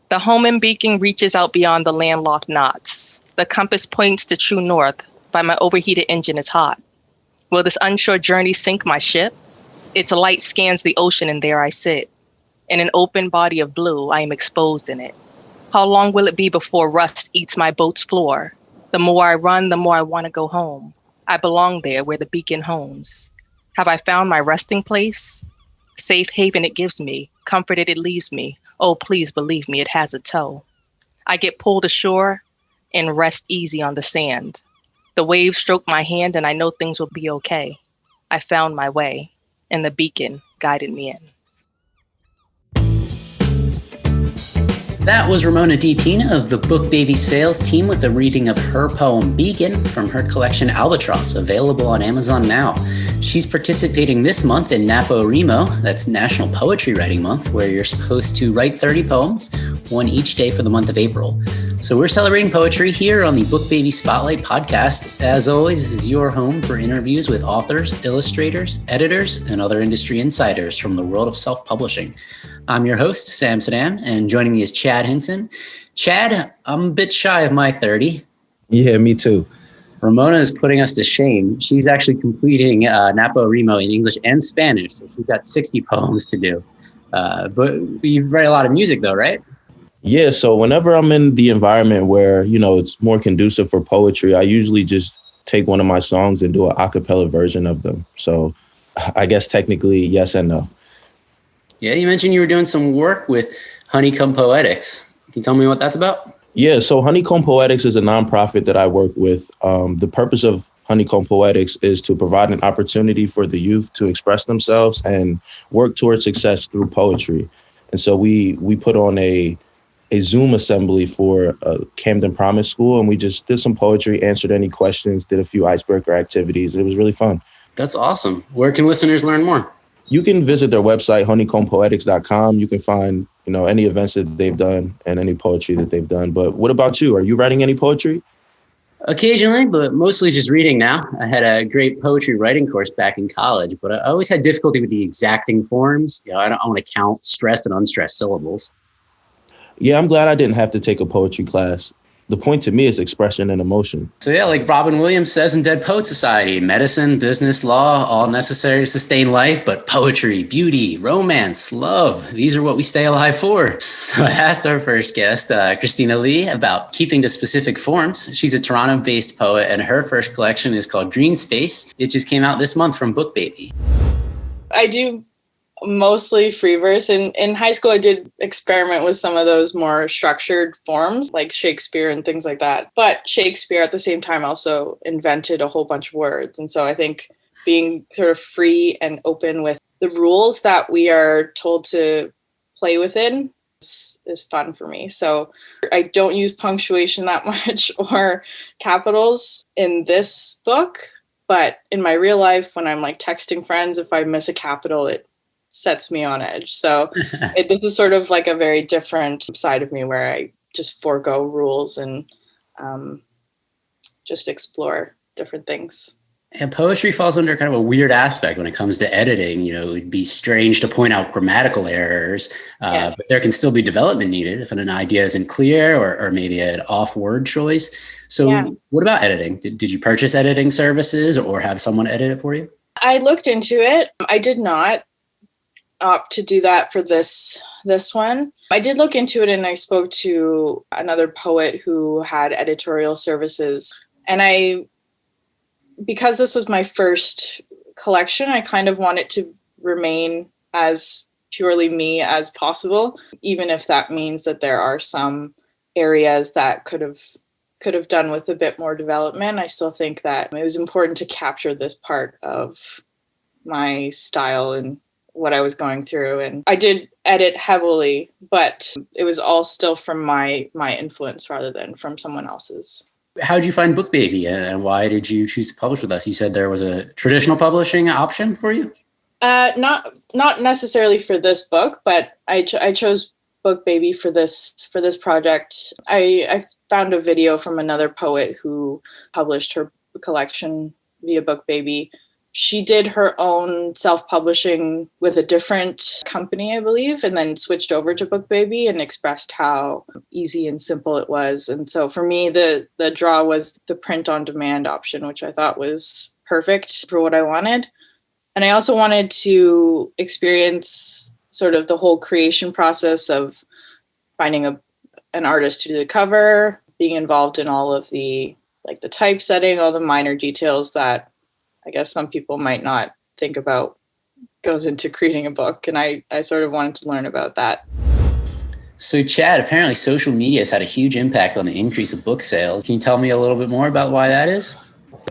The homing beacon reaches out beyond the landlocked knots. The compass points to true north, but my overheated engine is hot. Will this unsure journey sink my ship? Its light scans the ocean and there I sit. In an open body of blue, I am exposed in it. How long will it be before rust eats my boat's floor? The more I run, the more I want to go home. I belong there where the beacon homes. Have I found my resting place? Safe haven it gives me, comforted it leaves me. Oh, please believe me, it has a toe. I get pulled ashore and rest easy on the sand. The waves stroke my hand and I know things will be okay. I found my way and the beacon guided me in. That was Ramona Pina of the BookBaby sales team with a reading of her poem Beacon from her collection Albatross, available on Amazon now. She's participating this month in NaPoWriMo, that's National Poetry Writing Month, where you're supposed to write 30 poems, one each day for the month of April. So we're celebrating poetry here on the BookBaby Spotlight Podcast. As always, this is your home for interviews with authors, illustrators, editors, and other industry insiders from the world of self-publishing. I'm your host, Sam Sadam, and joining me is Chad Hinson. Chad, I'm a bit shy of my 30. Yeah, me too. Ramona is putting us to shame. She's actually completing NaPoWriMo in English and Spanish, so she's got 60 poems to do. But you write a lot of music though, right? Yeah, so whenever I'm in the environment where, it's more conducive for poetry, I usually just take one of my songs and do an a cappella version of them. So I guess technically yes and no. Yeah, you mentioned you were doing some work with Honeycomb Poetics. Can you tell me what that's about? Yeah, so Honeycomb Poetics is a nonprofit that I work with. The purpose of Honeycomb Poetics is to provide an opportunity for the youth to express themselves and work towards success through poetry. And so we put on a Zoom assembly for Camden Promise School, and we just did some poetry, answered any questions, did a few icebreaker activities. It was really fun. That's awesome. Where can listeners learn more? You can visit their website, honeycombpoetics.com. You can find, any events that they've done and any poetry that they've done. But what about you? Are you writing any poetry? Occasionally, but mostly just reading now. I had a great poetry writing course back in college, but I always had difficulty with the exacting forms. I don't want to count stressed and unstressed syllables. Yeah, I'm glad I didn't have to take a poetry class. The point to me is expression and emotion. So yeah, like Robin Williams says in Dead Poet Society, medicine, business, law, all necessary to sustain life, but poetry, beauty, romance, love, these are what we stay alive for. So I asked our first guest, Christina Lee, about keeping to specific forms. She's a Toronto-based poet, and her first collection is called Green Space. It just came out this month from BookBaby. I do mostly free verse. In high school, I did experiment with some of those more structured forms like Shakespeare and things like that. But Shakespeare at the same time also invented a whole bunch of words. And so I think being sort of free and open with the rules that we are told to play within is fun for me. So I don't use punctuation that much or capitals in this book. But in my real life, when I'm like texting friends, if I miss a capital, it sets me on edge. So this is sort of like a very different side of me where I just forego rules and just explore different things. And poetry falls under kind of a weird aspect when it comes to editing. It'd be strange to point out grammatical errors, but there can still be development needed if an idea isn't clear or maybe an off word choice. So What about editing? Did you purchase editing services or have someone edit it for you? I looked into it. I did not opt to do that for this one. I did look into it and I spoke to another poet who had editorial services. And because this was my first collection, I kind of wanted to remain as purely me as possible, even if that means that there are some areas that could have done with a bit more development. I still think that it was important to capture this part of my style and what I was going through. And I did edit heavily, but it was all still from my influence rather than from someone else's. How did you find BookBaby and why did you choose to publish with us? You said there was a traditional publishing option for you? Not necessarily for this book, but I chose BookBaby for this project. I found a video from another poet who published her collection via BookBaby, she did her own self-publishing with a different company, I believe, and then switched over to BookBaby and expressed how easy and simple it was. And so for me, the draw was the print on demand option, which I thought was perfect for what I wanted. And I also wanted to experience sort of the whole creation process of finding an artist to do the cover, being involved in all of the typesetting, all the minor details that I guess some people might not think about goes into creating a book. And I sort of wanted to learn about that. So Chad, apparently social media has had a huge impact on the increase of book sales. Can you tell me a little bit more about why that is?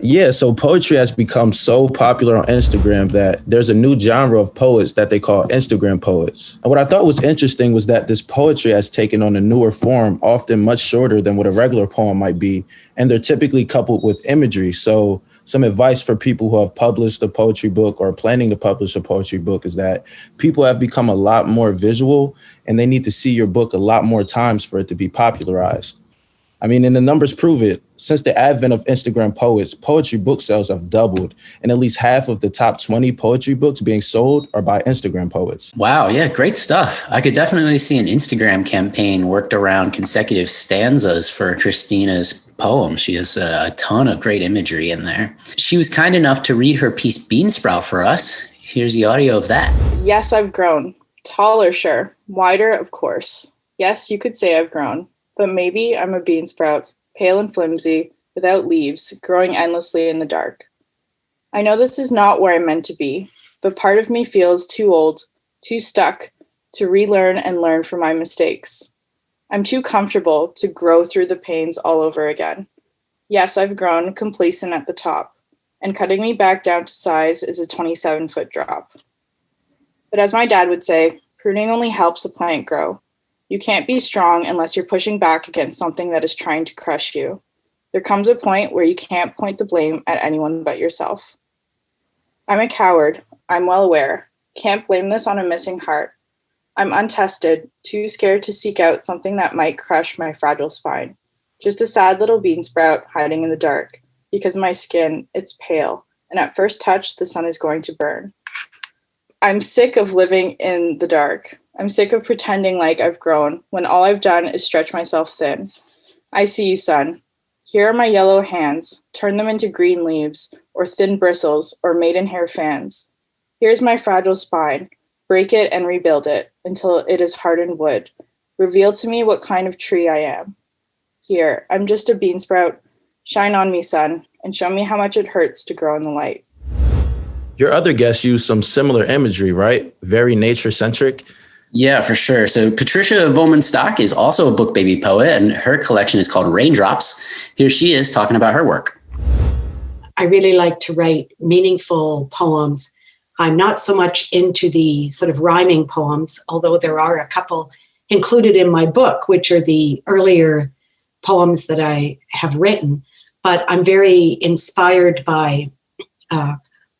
Yeah, so poetry has become so popular on Instagram that there's a new genre of poets that they call Instagram poets. And what I thought was interesting was that this poetry has taken on a newer form, often much shorter than what a regular poem might be. And they're typically coupled with imagery. So some advice for people who have published a poetry book or planning to publish a poetry book is that people have become a lot more visual and they need to see your book a lot more times for it to be popularized. I mean, and the numbers prove it. Since the advent of Instagram poets, poetry book sales have doubled, and at least half of the top 20 poetry books being sold are by Instagram poets. Wow, yeah, great stuff. I could definitely see an Instagram campaign worked around consecutive stanzas for Christina's poem. She has a ton of great imagery in there. She was kind enough to read her piece Beansprout for us. Here's the audio of that. Yes, I've grown. Taller, sure. Wider, of course. Yes, you could say I've grown. But maybe I'm a bean sprout, pale and flimsy, without leaves, growing endlessly in the dark. I know this is not where I'm meant to be, but part of me feels too old, too stuck, to relearn and learn from my mistakes. I'm too comfortable to grow through the pains all over again. Yes, I've grown complacent at the top, and cutting me back down to size is a 27-foot drop. But as my dad would say, pruning only helps a plant grow. You can't be strong unless you're pushing back against something that is trying to crush you. There comes a point where you can't point the blame at anyone but yourself. I'm a coward, I'm well aware. Can't blame this on a missing heart. I'm untested, too scared to seek out something that might crush my fragile spine. Just a sad little bean sprout hiding in the dark, because my skin, it's pale, and at first touch, the sun is going to burn. I'm sick of living in the dark. I'm sick of pretending like I've grown when all I've done is stretch myself thin. I see you, sun. Here are my yellow hands. Turn them into green leaves, or thin bristles, or maidenhair fans. Here's my fragile spine. Break it and rebuild it until it is hardened wood. Reveal to me what kind of tree I am. Here, I'm just a bean sprout. Shine on me, sun, and show me how much it hurts to grow in the light. Your other guests use some similar imagery, right? Very nature-centric. Yeah, for sure. So Patricia Vollmann-Stock is also a BookBaby poet, and her collection is called Raindrops. Here she is talking about her work. I really like to write meaningful poems. I'm not so much into the sort of rhyming poems, although there are a couple included in my book, which are the earlier poems that I have written. But I'm very inspired by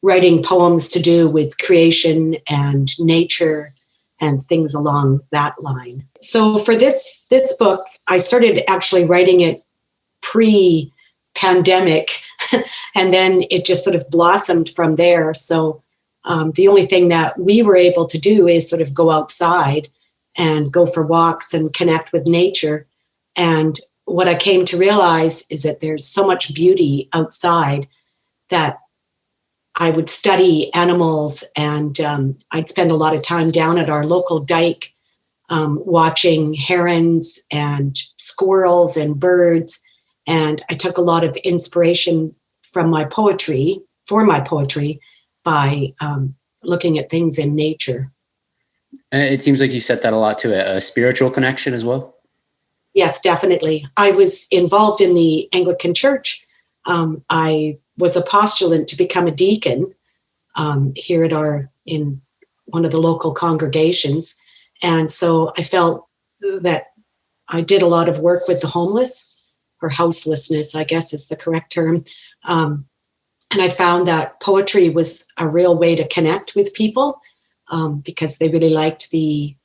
writing poems to do with creation and nature and things along that line. So for this book, I started actually writing it pre-pandemic, and then it just sort of blossomed from there. So the only thing that we were able to do is sort of go outside and go for walks and connect with nature. And what I came to realize is that there's so much beauty outside that I would study animals, and I'd spend a lot of time down at our local dike watching herons and squirrels and birds. And I took a lot of inspiration from my poetry, by looking at things in nature. It seems like you set that a lot to a spiritual connection as well. Yes, definitely. I was involved in the Anglican Church. I was a postulant to become a deacon here in one of the local congregations. And so I felt that I did a lot of work with the homeless, or houselessness, I guess is the correct term. And I found that poetry was a real way to connect with people because they really liked the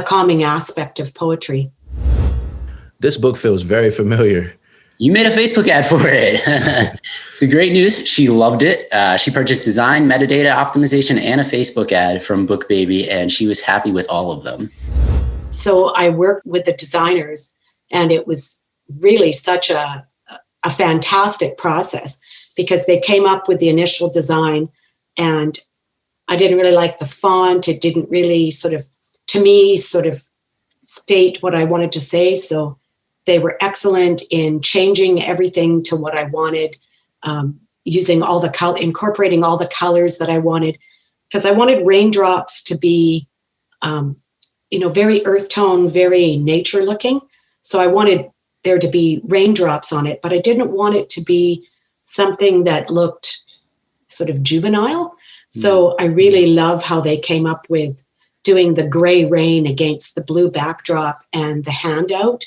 calming aspect of poetry. This book feels very familiar. You made a Facebook ad for it. So great news. She loved it. She purchased design, metadata optimization, and a Facebook ad from BookBaby, and she was happy with all of them. So I worked with the designers, and it was really such a fantastic process because they came up with the initial design, and I didn't really like the font. It didn't really to me, state what I wanted to say. So they were excellent in changing everything to what I wanted, using all the incorporating all the colors that I wanted, because I wanted raindrops to be, very earth tone, very nature looking. So I wanted there to be raindrops on it, but I didn't want it to be something that looked sort of juvenile. So I really love how they came up with doing the gray rain against the blue backdrop and the handout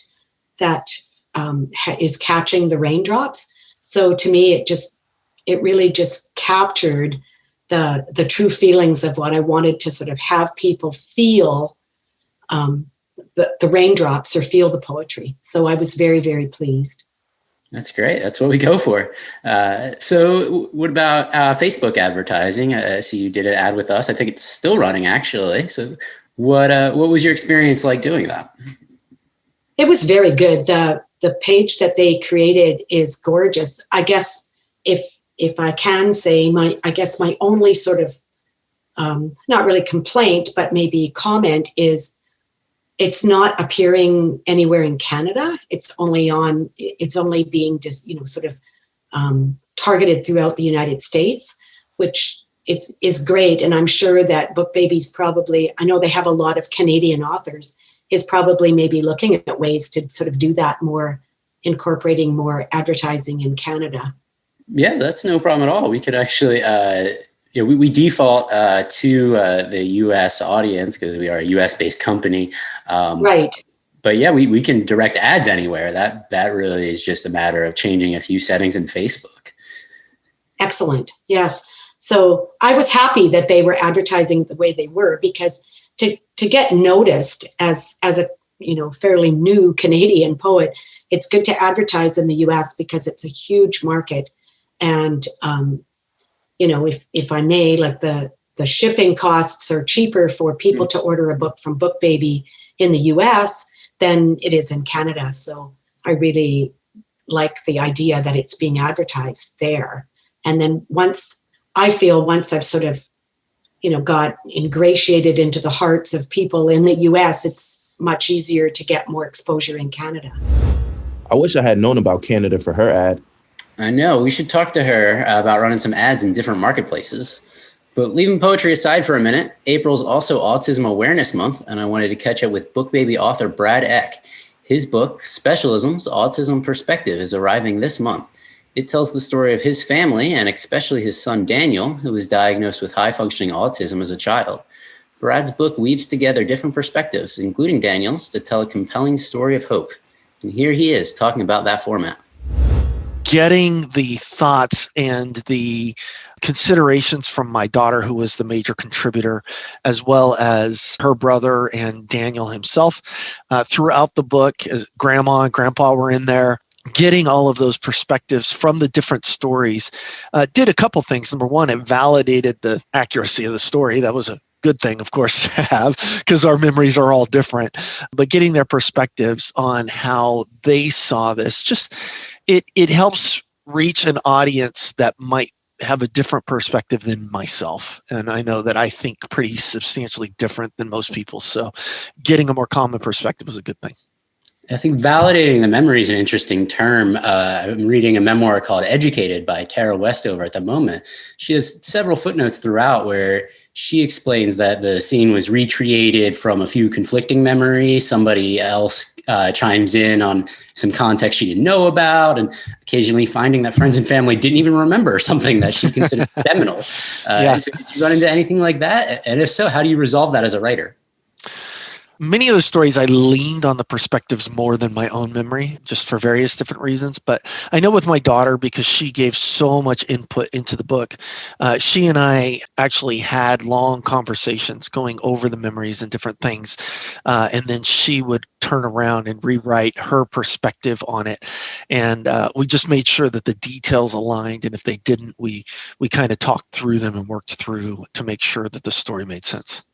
that is catching the raindrops. So to me, it really just captured the true feelings of what I wanted to sort of have people feel the raindrops or feel the poetry. So I was very, very pleased. That's great. That's what we go for. So what about Facebook advertising? So you did an ad with us. I think it's still running, actually. So what was your experience like doing that? It was very good. The page that they created is gorgeous. I guess if I can say my only sort of not really complaint, but maybe comment is it's not appearing anywhere in Canada. It's only being just targeted throughout the United States, which is great. And I'm sure that BookBaby's probably, I know they have a lot of Canadian authors, is probably maybe looking at ways to sort of do that more, incorporating more advertising in Canada. Yeah, that's no problem at all. We could actually, we default to the U.S. audience because we are a U.S.-based company. Right. But yeah, we can direct ads anywhere. That really is just a matter of changing a few settings in Facebook. Excellent. Yes. So I was happy that they were advertising the way they were, because to get noticed as a fairly new Canadian poet, it's good to advertise in the U.S. because it's a huge market. And if I may, like the shipping costs are cheaper for people to order a book from BookBaby in the U.S. than it is in Canada. So I really like the idea that it's being advertised there. And then once I've sort of, got ingratiated into the hearts of people in the U.S., it's much easier to get more exposure in Canada. I wish I had known about Canada for her ad. I know. We should talk to her about running some ads in different marketplaces. But leaving poetry aside for a minute, April's also Autism Awareness Month, and I wanted to catch up with BookBaby author Brad Eck. His book, Specialisms, Autism Perspective, is arriving this month. It tells the story of his family, and especially his son Daniel, who was diagnosed with high-functioning autism as a child. Brad's book weaves together different perspectives, including Daniel's, to tell a compelling story of hope. And here he is talking about that format. Getting the thoughts and the considerations from my daughter, who was the major contributor, as well as her brother and Daniel himself, throughout the book, as Grandma and Grandpa were in there. Getting all of those perspectives from the different stories did a couple things. Number one, it validated the accuracy of the story. That was a good thing, of course, to have, because our memories are all different. But getting their perspectives on how they saw this, just it helps reach an audience that might have a different perspective than myself. And I know that I think pretty substantially different than most people. So getting a more common perspective was a good thing. I think validating the memory is an interesting term. I'm reading a memoir called Educated by Tara Westover at the moment. She has several footnotes throughout where she explains that the scene was recreated from a few conflicting memories. Somebody else chimes in on some context she didn't know about, and occasionally finding that friends and family didn't even remember something that she considered seminal. So did you run into anything like that? And if so, how do you resolve that as a writer? Many of the stories I leaned on the perspectives more than my own memory, just for various different reasons. But I know with my daughter, because she gave so much input into the book, she and I actually had long conversations going over the memories and different things. And then she would turn around and rewrite her perspective on it. And we just made sure that the details aligned. And if they didn't, we kind of talked through them and worked through to make sure that the story made sense.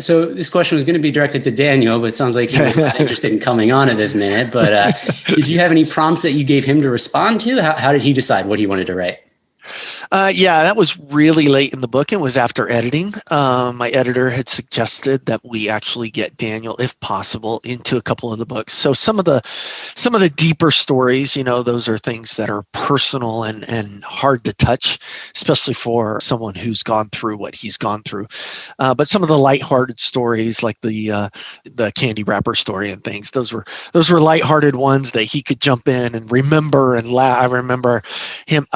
So this question was going to be directed to Daniel, but it sounds like he was not interested in coming on at this minute. But did you have any prompts that you gave him to respond to? How did he decide what he wanted to write? Yeah, that was really late in the book. It was after editing. My editor had suggested that we actually get Daniel, if possible, into a couple of the books. So some of the deeper stories, those are things that are personal and hard to touch, especially for someone who's gone through what he's gone through. But some of the lighthearted stories, like the candy wrapper story and things, those were lighthearted ones that he could jump in and remember and laugh. I remember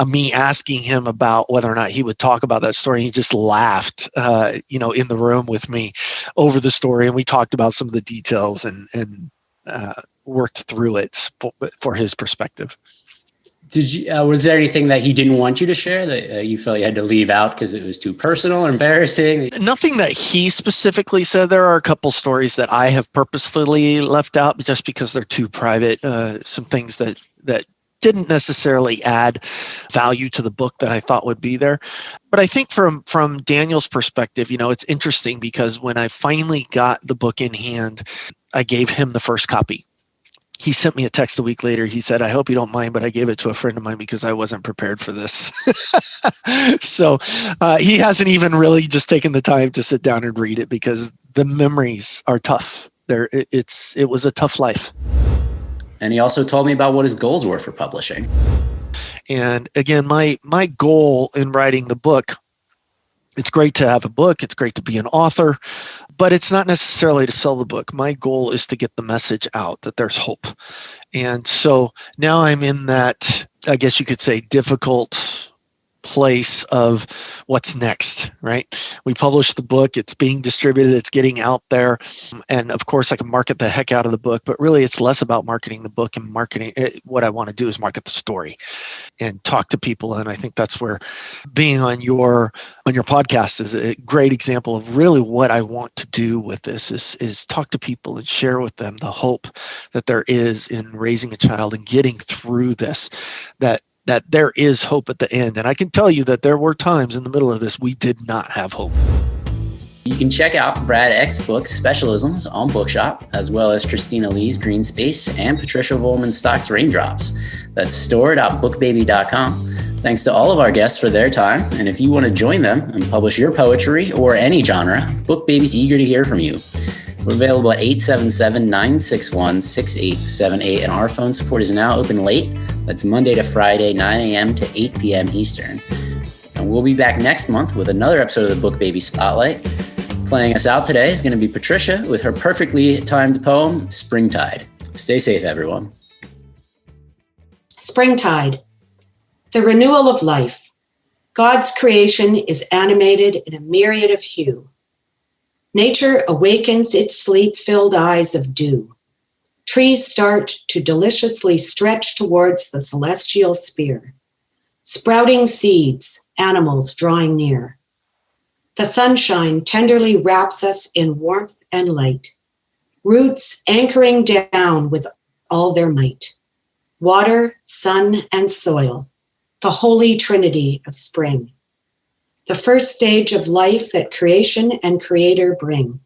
me asking him about whether or not he would talk about that story. He just laughed, in the room with me over the story. And we talked about some of the details and worked through it for his perspective. Did you? Was there anything that he didn't want you to share that you felt you had to leave out because it was too personal or embarrassing? Nothing that he specifically said. There are a couple stories that I have purposefully left out just because they're too private. Some things that didn't necessarily add value to the book that I thought would be there. But I think from Daniel's perspective, it's interesting because when I finally got the book in hand, I gave him the first copy. He sent me a text a week later. He said, "I hope you don't mind, but I gave it to a friend of mine because I wasn't prepared for this." So he hasn't even really just taken the time to sit down and read it because the memories are tough. It was a tough life. And he also told me about what his goals were for publishing. And again, my goal in writing the book, it's great to have a book, it's great to be an author, but it's not necessarily to sell the book. My goal is to get the message out that there's hope. And so now I'm in that, I guess you could say, difficult place of what's next, right? We published the book, it's being distributed, it's getting out there. And of course I can market the heck out of the book, but really it's less about marketing the book and marketing it. What I want to do is market the story and talk to people. And I think that's where being on your podcast is a great example of really what I want to do with this is talk to people and share with them the hope that there is in raising a child and getting through this, that there is hope at the end. And I can tell you that there were times in the middle of this we did not have hope. You can check out Brad Eck's books, Specialisms, on Bookshop, as well as Christina Lee's Green Space and Patricia Vollmann-Stock's Raindrops. That's stored.bookbaby.com. Thanks to all of our guests for their time. And if you want to join them and publish your poetry or any genre, BookBaby's eager to hear from you. We're available at 877-961-6878, and our phone support is now open late. That's Monday to Friday, 9 a.m. to 8 p.m. Eastern. And we'll be back next month with another episode of the BookBaby Spotlight. Playing us out today is going to be Patricia with her perfectly timed poem, Springtide. Stay safe, everyone. Springtide, the renewal of life. God's creation is animated in a myriad of hue. Nature awakens its sleep-filled eyes of dew. Trees start to deliciously stretch towards the celestial sphere. Sprouting seeds, animals drawing near. The sunshine tenderly wraps us in warmth and light. Roots anchoring down with all their might. Water, sun, and soil, the holy trinity of spring. The first stage of life that creation and creator bring.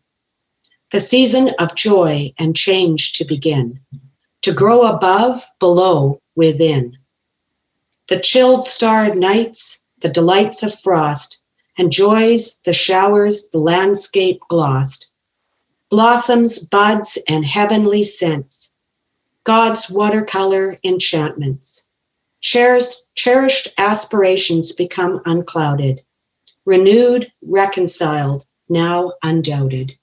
The season of joy and change to begin, to grow above, below, within. The chilled starred nights, the delights of frost, and joys, the showers, the landscape glossed. Blossoms, buds, and heavenly scents. God's watercolor enchantments. Cherished aspirations become unclouded. Renewed, reconciled, now undoubted.